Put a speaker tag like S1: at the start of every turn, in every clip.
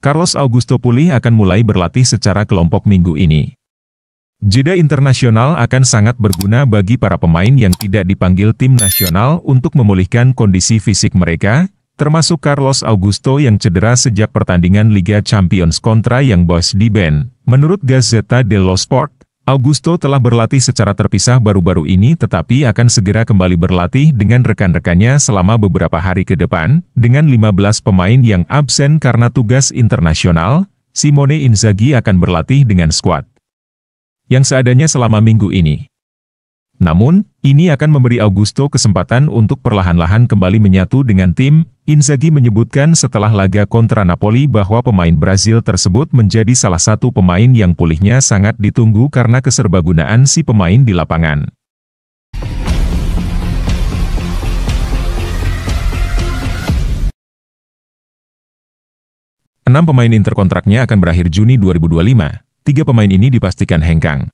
S1: Carlos Augusto pulih akan mulai berlatih secara kelompok minggu ini. Jeda internasional akan sangat berguna bagi para pemain yang tidak dipanggil tim nasional untuk memulihkan kondisi fisik mereka, termasuk Carlos Augusto yang cedera sejak pertandingan Liga Champions kontra Young Boys di Bern. Menurut Gazzetta dello Sport, Augusto telah berlatih secara terpisah baru-baru ini tetapi akan segera kembali berlatih dengan rekan-rekannya selama beberapa hari ke depan. Dengan 15 pemain yang absen karena tugas internasional, Simone Inzaghi akan berlatih dengan skuad yang seadanya selama minggu ini. Namun, ini akan memberi Augusto kesempatan untuk perlahan-lahan kembali menyatu dengan tim. Inzaghi menyebutkan setelah laga kontra Napoli bahwa pemain Brazil tersebut menjadi salah satu pemain yang pulihnya sangat ditunggu karena keserbagunaan si pemain di lapangan. Enam pemain Inter kontraknya akan berakhir Juni 2025. 3 pemain ini dipastikan hengkang.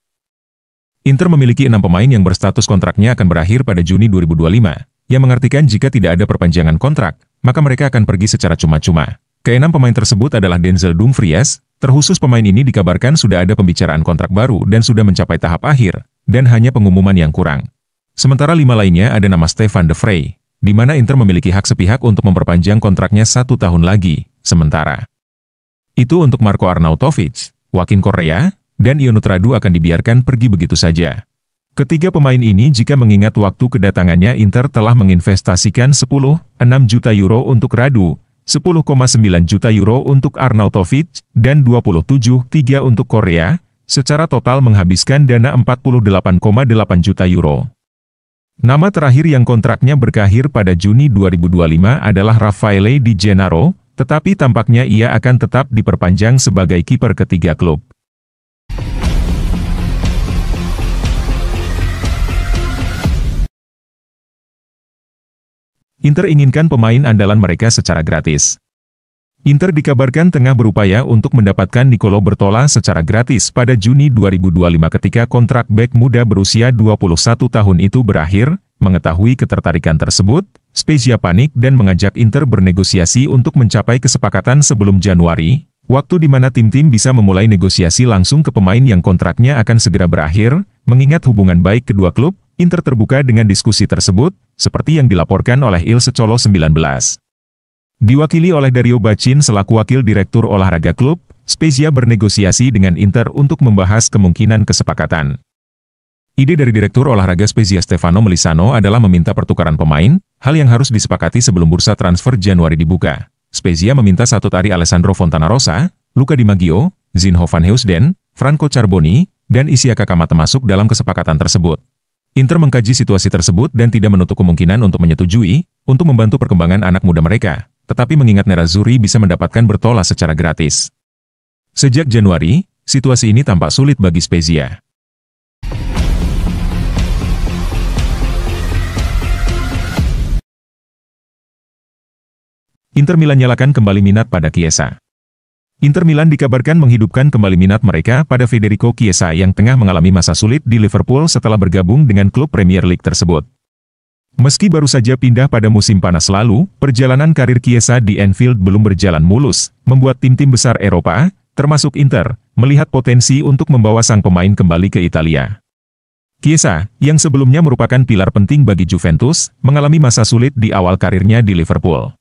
S1: Inter memiliki 6 pemain yang berstatus kontraknya akan berakhir pada Juni 2025, yang mengartikan jika tidak ada perpanjangan kontrak, maka mereka akan pergi secara cuma-cuma. Keenam pemain tersebut adalah Denzel Dumfries, terkhusus pemain ini dikabarkan sudah ada pembicaraan kontrak baru dan sudah mencapai tahap akhir, dan hanya pengumuman yang kurang. Sementara 5 lainnya ada nama Stefan de Vrij, di mana Inter memiliki hak sepihak untuk memperpanjang kontraknya 1 tahun lagi, sementara itu untuk Marko Arnautovic, Joaquin Correa, dan Ionut Radu akan dibiarkan pergi begitu saja. Ketiga pemain ini jika mengingat waktu kedatangannya Inter telah menginvestasikan 10,6 juta euro untuk Radu, 10,9 juta euro untuk Arnautovic, dan 27,3 untuk Correa, secara total menghabiskan dana 48,8 juta euro. Nama terakhir yang kontraknya berakhir pada Juni 2025 adalah Raffaele Di Gennaro, tetapi tampaknya ia akan tetap diperpanjang sebagai kiper ketiga klub. Inter inginkan pemain andalan mereka secara gratis. Inter dikabarkan tengah berupaya untuk mendapatkan Nicolo Bertola secara gratis pada Juni 2025 ketika kontrak bek muda berusia 21 tahun itu berakhir. Mengetahui ketertarikan tersebut, Spezia panik dan mengajak Inter bernegosiasi untuk mencapai kesepakatan sebelum Januari, waktu di mana tim-tim bisa memulai negosiasi langsung ke pemain yang kontraknya akan segera berakhir. Mengingat hubungan baik kedua klub, Inter terbuka dengan diskusi tersebut, seperti yang dilaporkan oleh Il Secolo 19. Diwakili oleh Dario Bacin selaku wakil direktur olahraga klub, Spezia bernegosiasi dengan Inter untuk membahas kemungkinan kesepakatan. Ide dari Direktur Olahraga Spezia Stefano Melisano adalah meminta pertukaran pemain, hal yang harus disepakati sebelum bursa transfer Januari dibuka. Spezia meminta Satutari Alessandro Fontanarossa, Luca Di Maggio, Zinho van Heusden, Franco Carboni, dan Isiaka Kamata masuk dalam kesepakatan tersebut. Inter mengkaji situasi tersebut dan tidak menutup kemungkinan untuk menyetujui, untuk membantu perkembangan anak muda mereka, tetapi mengingat Nerazzurri bisa mendapatkan Bertola secara gratis. Sejak Januari, situasi ini tampak sulit bagi Spezia. Inter Milan nyalakan kembali minat pada Chiesa. Inter Milan dikabarkan menghidupkan kembali minat mereka pada Federico Chiesa yang tengah mengalami masa sulit di Liverpool setelah bergabung dengan klub Premier League tersebut. Meski baru saja pindah pada musim panas lalu, perjalanan karir Chiesa di Anfield belum berjalan mulus, membuat tim-tim besar Eropa, termasuk Inter, melihat potensi untuk membawa sang pemain kembali ke Italia. Chiesa, yang sebelumnya merupakan pilar penting bagi Juventus, mengalami masa sulit di awal karirnya di Liverpool.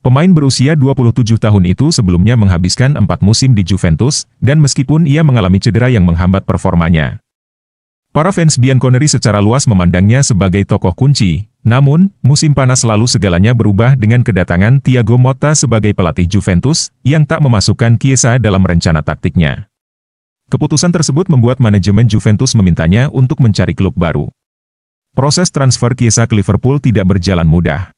S1: Pemain berusia 27 tahun itu sebelumnya menghabiskan 4 musim di Juventus, dan meskipun ia mengalami cedera yang menghambat performanya. Para fans bianconeri secara luas memandangnya sebagai tokoh kunci, namun, musim panas lalu segalanya berubah dengan kedatangan Thiago Motta sebagai pelatih Juventus, yang tak memasukkan Chiesa dalam rencana taktiknya. Keputusan tersebut membuat manajemen Juventus memintanya untuk mencari klub baru. Proses transfer Chiesa ke Liverpool tidak berjalan mudah.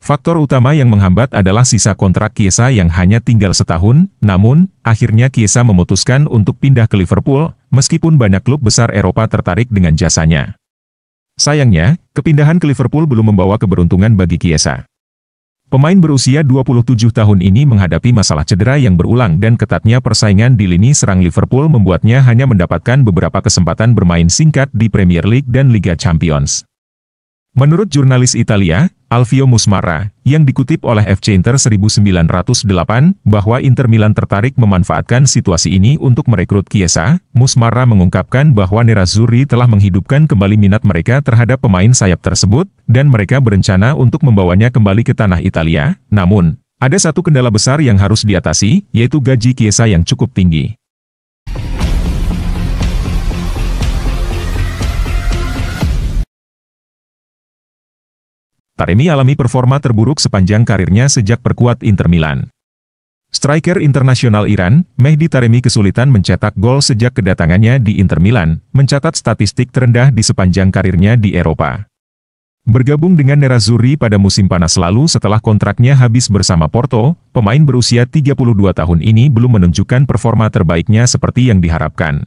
S1: Faktor utama yang menghambat adalah sisa kontrak Chiesa yang hanya tinggal setahun, namun, akhirnya Chiesa memutuskan untuk pindah ke Liverpool, meskipun banyak klub besar Eropa tertarik dengan jasanya. Sayangnya, kepindahan ke Liverpool belum membawa keberuntungan bagi Chiesa. Pemain berusia 27 tahun ini menghadapi masalah cedera yang berulang dan ketatnya persaingan di lini serang Liverpool membuatnya hanya mendapatkan beberapa kesempatan bermain singkat di Premier League dan Liga Champions. Menurut jurnalis Italia, Alvio Musmara, yang dikutip oleh FC Inter 1908, bahwa Inter Milan tertarik memanfaatkan situasi ini untuk merekrut Chiesa. Musmara mengungkapkan bahwa Nerazzurri telah menghidupkan kembali minat mereka terhadap pemain sayap tersebut, dan mereka berencana untuk membawanya kembali ke tanah Italia. Namun, ada satu kendala besar yang harus diatasi, yaitu gaji Chiesa yang cukup tinggi. Taremi alami performa terburuk sepanjang karirnya sejak perkuat Inter Milan. Striker internasional Iran, Mehdi Taremi kesulitan mencetak gol sejak kedatangannya di Inter Milan, mencatat statistik terendah di sepanjang karirnya di Eropa. Bergabung dengan Nerazzurri pada musim panas lalu setelah kontraknya habis bersama Porto, pemain berusia 32 tahun ini belum menunjukkan performa terbaiknya seperti yang diharapkan.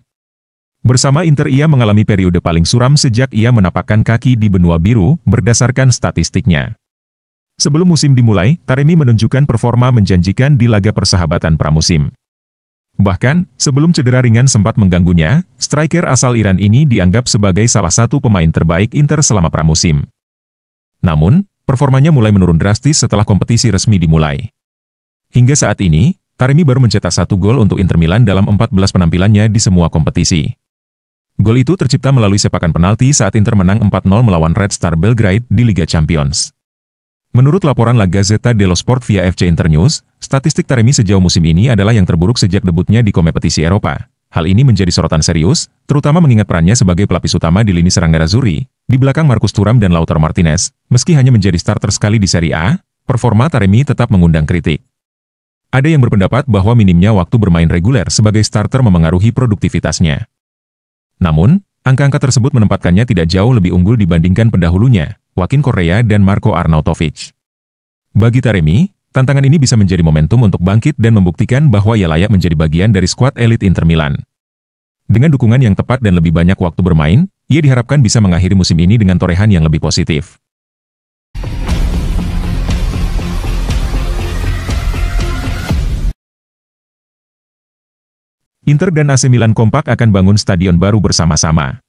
S1: Bersama Inter ia mengalami periode paling suram sejak ia menapakkan kaki di benua biru, berdasarkan statistiknya. Sebelum musim dimulai, Taremi menunjukkan performa menjanjikan di laga persahabatan pramusim. Bahkan, sebelum cedera ringan sempat mengganggunya, striker asal Iran ini dianggap sebagai salah satu pemain terbaik Inter selama pramusim. Namun, performanya mulai menurun drastis setelah kompetisi resmi dimulai. Hingga saat ini, Taremi baru mencetak 1 gol untuk Inter Milan dalam 14 penampilannya di semua kompetisi. Gol itu tercipta melalui sepakan penalti saat Inter menang 4-0 melawan Red Star Belgrade di Liga Champions. Menurut laporan La Gazzetta dello Sport via FC Internews, statistik Taremi sejauh musim ini adalah yang terburuk sejak debutnya di kompetisi Eropa. Hal ini menjadi sorotan serius, terutama mengingat perannya sebagai pelapis utama di lini serang Nerazzurri, di belakang Marcus Thuram dan Lautaro Martinez. Meski hanya menjadi starter sekali di Serie A, performa Taremi tetap mengundang kritik. Ada yang berpendapat bahwa minimnya waktu bermain reguler sebagai starter memengaruhi produktivitasnya. Namun, angka-angka tersebut menempatkannya tidak jauh lebih unggul dibandingkan pendahulunya, Joaquin Correa dan Marco Arnautovic. Bagi Taremi, tantangan ini bisa menjadi momentum untuk bangkit dan membuktikan bahwa ia layak menjadi bagian dari skuad elit Inter Milan. Dengan dukungan yang tepat dan lebih banyak waktu bermain, ia diharapkan bisa mengakhiri musim ini dengan torehan yang lebih positif. Inter dan AC Milan kompak akan bangun stadion baru bersama-sama.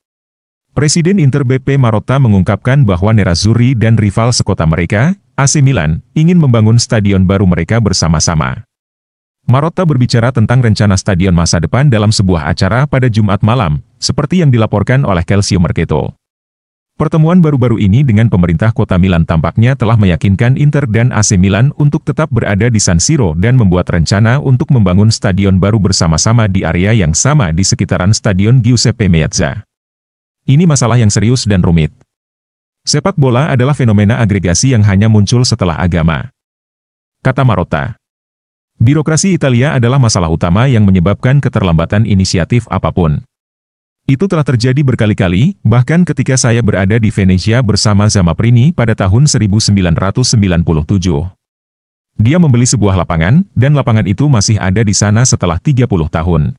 S1: Presiden Inter BP Marotta mengungkapkan bahwa Nerazzurri dan rival sekota mereka, AC Milan, ingin membangun stadion baru mereka bersama-sama. Marotta berbicara tentang rencana stadion masa depan dalam sebuah acara pada Jumat malam, seperti yang dilaporkan oleh Calcio Mercato. Pertemuan baru-baru ini dengan pemerintah kota Milan tampaknya telah meyakinkan Inter dan AC Milan untuk tetap berada di San Siro dan membuat rencana untuk membangun stadion baru bersama-sama di area yang sama di sekitaran Stadion Giuseppe Meazza. Ini masalah yang serius dan rumit. Sepak bola adalah fenomena agregasi yang hanya muncul setelah agama, kata Marotta. Birokrasi Italia adalah masalah utama yang menyebabkan keterlambatan inisiatif apapun. Itu telah terjadi berkali-kali, bahkan ketika saya berada di Venesia bersama Zamaprini pada tahun 1997. Dia membeli sebuah lapangan, dan lapangan itu masih ada di sana setelah 30 tahun.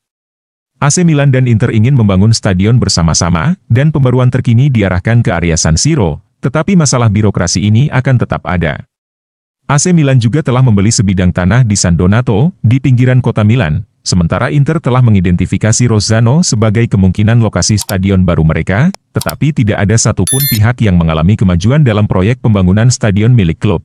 S1: AC Milan dan Inter ingin membangun stadion bersama-sama, dan pembaruan terkini diarahkan ke area San Siro, tetapi masalah birokrasi ini akan tetap ada. AC Milan juga telah membeli sebidang tanah di San Donato, di pinggiran kota Milan. Sementara Inter telah mengidentifikasi Rozzano sebagai kemungkinan lokasi stadion baru mereka, tetapi tidak ada satupun pihak yang mengalami kemajuan dalam proyek pembangunan stadion milik klub.